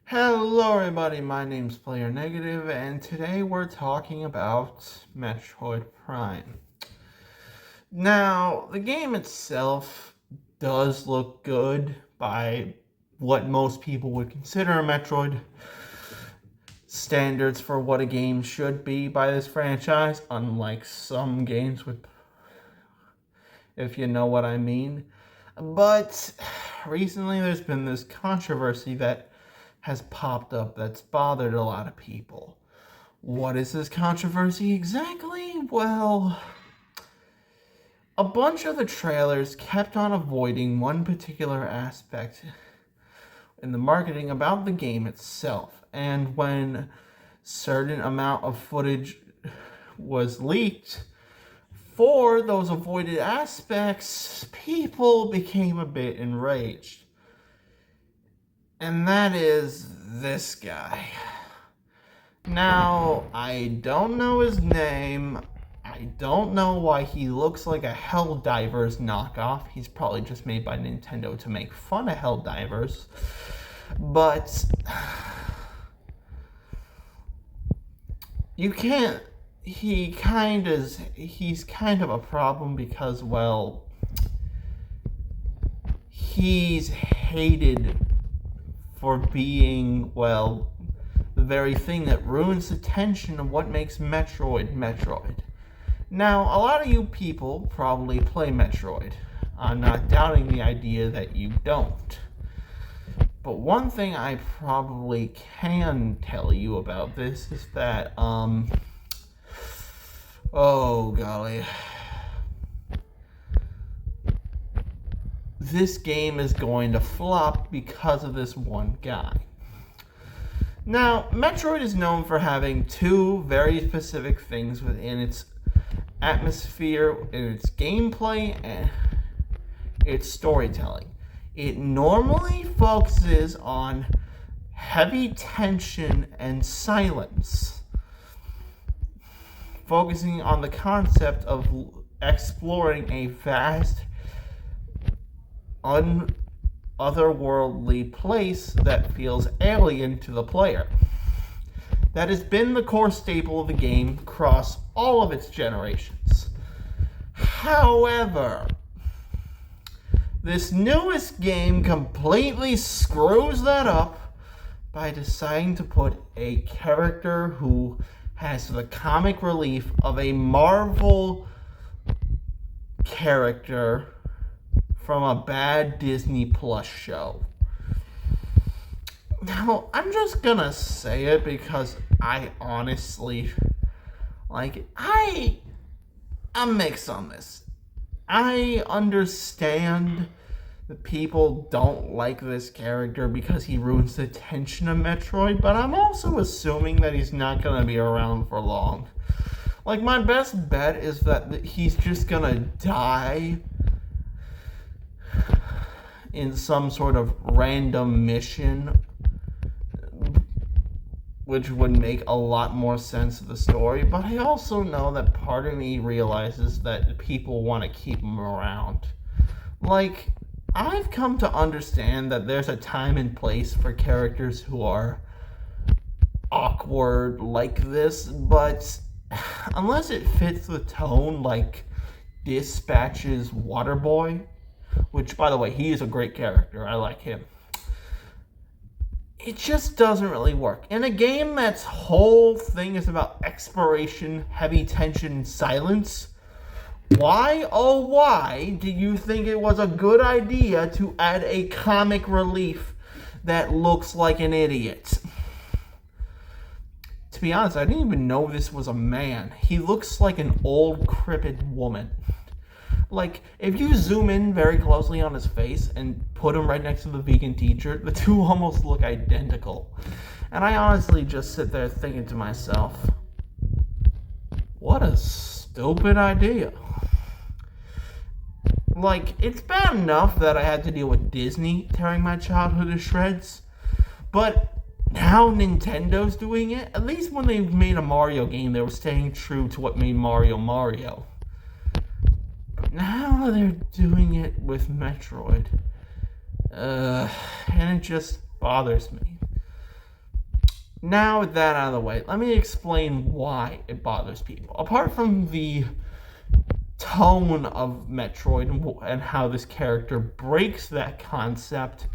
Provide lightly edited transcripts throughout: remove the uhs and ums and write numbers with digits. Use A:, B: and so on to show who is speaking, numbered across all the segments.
A: Hello everybody, my name's Player Negative, and today we're talking about Metroid Prime. Now, the game itself does look good by what most people would consider a Metroid standards for what a game should be by this franchise, unlike some games with, if you know what I mean. But recently there's been this controversy that has popped up that's bothered a lot of people. What is this controversy exactly? Well, a bunch of the trailers kept on avoiding one particular aspect in the marketing about the game itself. And when certain amount of footage was leaked for those avoided aspects, people became a bit enraged. And that is this guy. Now, I don't know his name. I don't know why he looks like a Helldivers knockoff. He's probably just made by Nintendo to make fun of Helldivers. But you can't. He's kind of a problem because, well, he's hated for being, well, the very thing that ruins the tension of what makes Metroid. Now, a lot of you people probably play Metroid. I'm not doubting the idea that you don't. But one thing I probably can tell you about this is that, oh golly. This game is going to flop because of this one guy. Now, Metroid is known for having two very specific things within its atmosphere, in its gameplay, and its storytelling. It normally focuses on heavy tension and silence, focusing on the concept of exploring a vast otherworldly place that feels alien to the player. That has been the core staple of the game across all of its generations. However, this newest game completely screws that up by deciding to put a character who has the comic relief of a Marvel character from a bad Disney Plus show. Now, I'm just gonna say it because I honestly like it. I'm mixed on this. I understand that people don't like this character because he ruins the tension of Metroid, but I'm also assuming that he's not gonna be around for long. Like, my best bet is that he's just gonna die in some sort of random mission, which would make a lot more sense of the story. But I also know that part of me realizes that people want to keep him around. Like, I've come to understand that there's a time and place for characters who are awkward like this, but unless it fits the tone, like Dispatch's Waterboy, which, by the way, he is a great character. I like him. It just doesn't really work. In a game that's whole thing is about exploration, heavy tension, silence, why, oh why, do you think it was a good idea to add a comic relief that looks like an idiot? To be honest, I didn't even know this was a man. He looks like an old, crippled woman. Like, if you zoom in very closely on his face and put him right next to the vegan teacher, the two almost look identical. And I honestly just sit there thinking to myself, what a stupid idea. Like, it's bad enough that I had to deal with Disney tearing my childhood to shreds, but now Nintendo's doing it. At least when they made a Mario game, they were staying true to what made Mario Mario. Now they're doing it with Metroid. And it just bothers me. Now with that out of the way, let me explain why it bothers people. Apart from the tone of Metroid and how this character breaks that concept,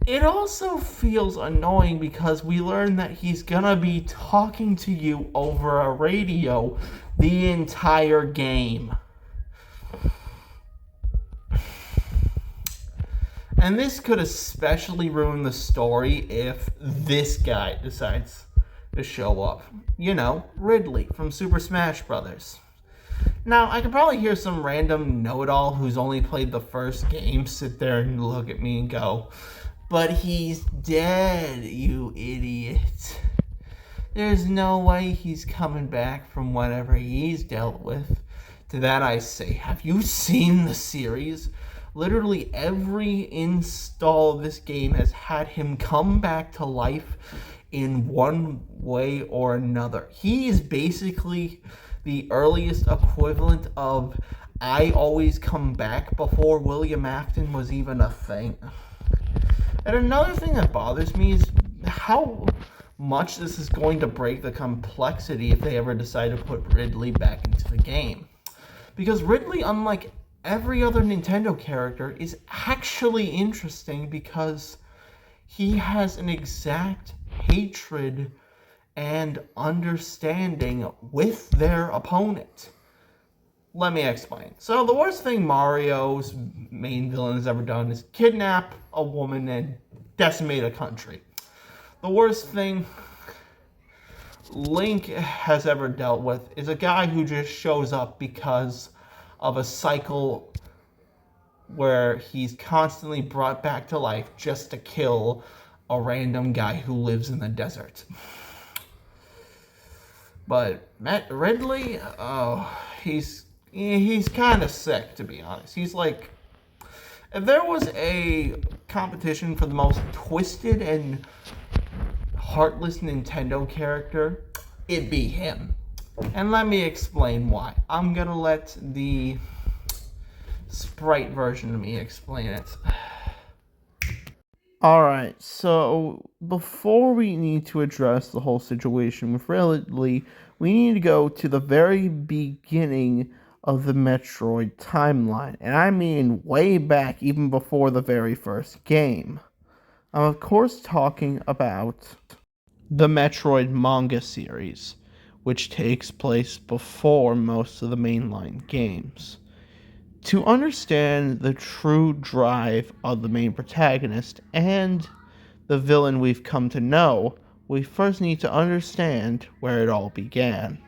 A: it also feels annoying because we learn that he's gonna be talking to you over a radio the entire game. And this could especially ruin the story if this guy decides to show up. You know, Ridley from Super Smash Bros. Now, I could probably hear some random know-it-all who's only played the first game sit there and look at me and go, "But he's dead, you idiot. There's no way he's coming back from whatever he's dealt with." To that I say, have you seen the series? Literally every install of this game has had him come back to life in one way or another. He is basically the earliest equivalent of I Always Come Back before William Afton was even a thing. And another thing that bothers me is how much this is going to break the complexity if they ever decide to put Ridley back into the game. Because Ridley, unlike every other Nintendo character, is actually interesting because he has an exact hatred and understanding with their opponent. Let me explain. So the worst thing Mario's main villain has ever done is kidnap a woman and decimate a country. The worst thing Link has ever dealt with is a guy who just shows up because of a cycle where he's constantly brought back to life just to kill a random guy who lives in the desert. But Ridley, he's kind of sick, to be honest. He's like, if there was a competition for the most twisted and heartless Nintendo character, it'd be him. And let me explain why. I'm gonna let the sprite version of me explain it. Alright, so before we need to address the whole situation with Ridley, we need to go to the very beginning of the Metroid timeline. And I mean way back, even before the very first game. I'm of course talking about the Metroid manga series, which takes place before most of the mainline games. To understand the true drive of the main protagonist and the villain we've come to know, we first need to understand where it all began.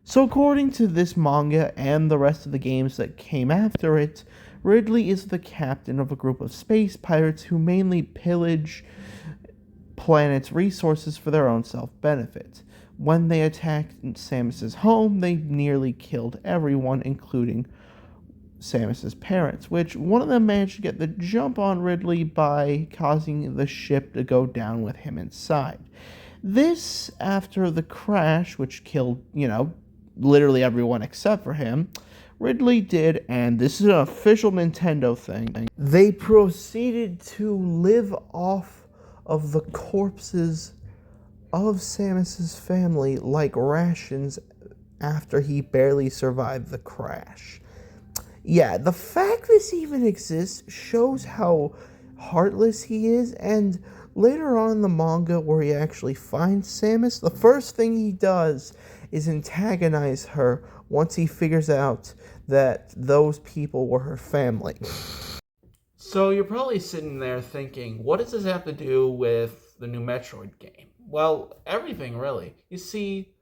A: So according to this manga and the rest of the games that came after it, Ridley is the captain of a group of space pirates who mainly pillage planets' resources for their own self-benefit. When they attacked Samus's home, they nearly killed everyone, including Samus's parents, which one of them managed to get the jump on Ridley by causing the ship to go down with him inside. This after the crash, which killed, literally everyone except for him, Ridley did, and this is an official Nintendo thing, they proceeded to live off of the corpses of Samus's family like rations after he barely survived the crash. Yeah, the fact this even exists shows how heartless he is, and later on in the manga where he actually finds Samus, the first thing he does is antagonize her once he figures out that those people were her family. So you're probably sitting there thinking, what does this have to do with the new Metroid game? Well, everything really. You see,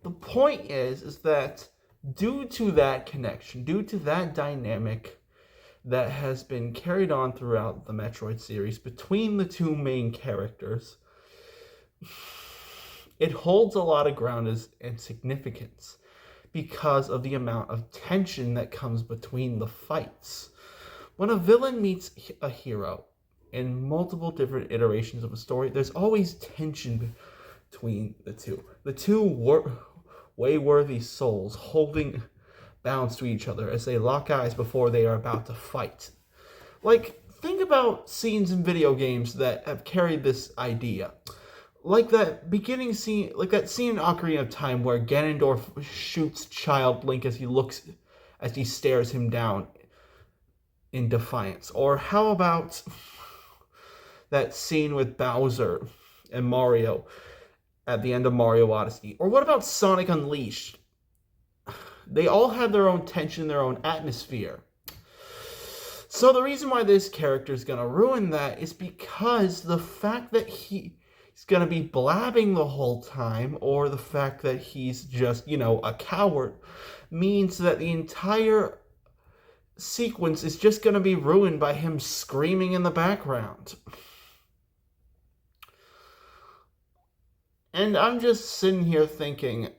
A: the point is that due to that connection, due to that dynamic that has been carried on throughout the Metroid series between the two main characters, it holds a lot of ground and significance because of the amount of tension that comes between the fights. When a villain meets a hero in multiple different iterations of a story, there's always tension between the two. The two way-worthy souls holding bounds to each other as they lock eyes before they are about to fight. Like, think about scenes in video games that have carried this idea. like that beginning scene, like that scene in Ocarina of Time where Ganondorf shoots Child Link as he stares him down in defiance. Or how about that scene with Bowser and Mario at the end of Mario Odyssey? Or what about Sonic Unleashed? They all have their own tension, their own atmosphere. So the reason why this character is going to ruin that is because the fact that he's going to be blabbing the whole time, or the fact that he's just, a coward, means that the entire sequence is just going to be ruined by him screaming in the background. And I'm just sitting here thinking,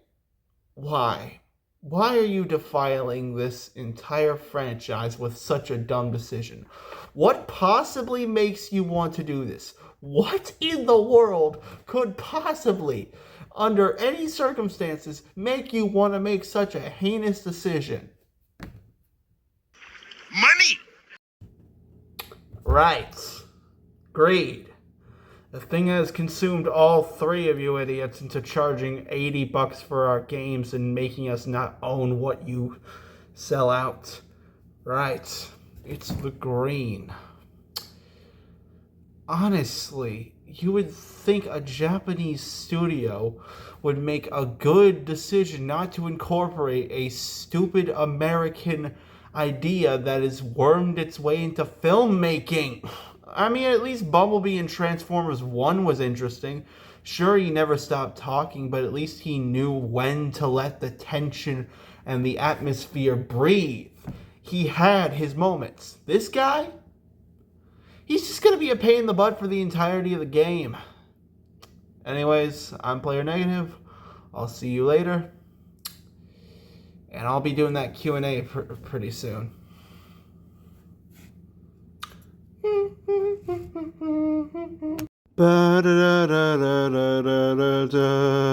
A: why? Why are you defiling this entire franchise with such a dumb decision? What possibly makes you want to do this? What in the world could possibly, under any circumstances, make you want to make such a heinous decision?
B: Money!
A: Right. Greed. The thing has consumed all three of you idiots into charging $80 for our games and making us not own what you sell out. Right. It's the green. Honestly, you would think a Japanese studio would make a good decision not to incorporate a stupid American idea that has wormed its way into filmmaking. I mean, at least Bumblebee in Transformers 1 was interesting. Sure, he never stopped talking, but at least he knew when to let the tension and the atmosphere breathe. He had his moments. This guy? He's just going to be a pain in the butt for the entirety of the game. Anyways, I'm Player Negative. I'll see you later. And I'll be doing that Q&A pretty soon. Ba da da da da da da da.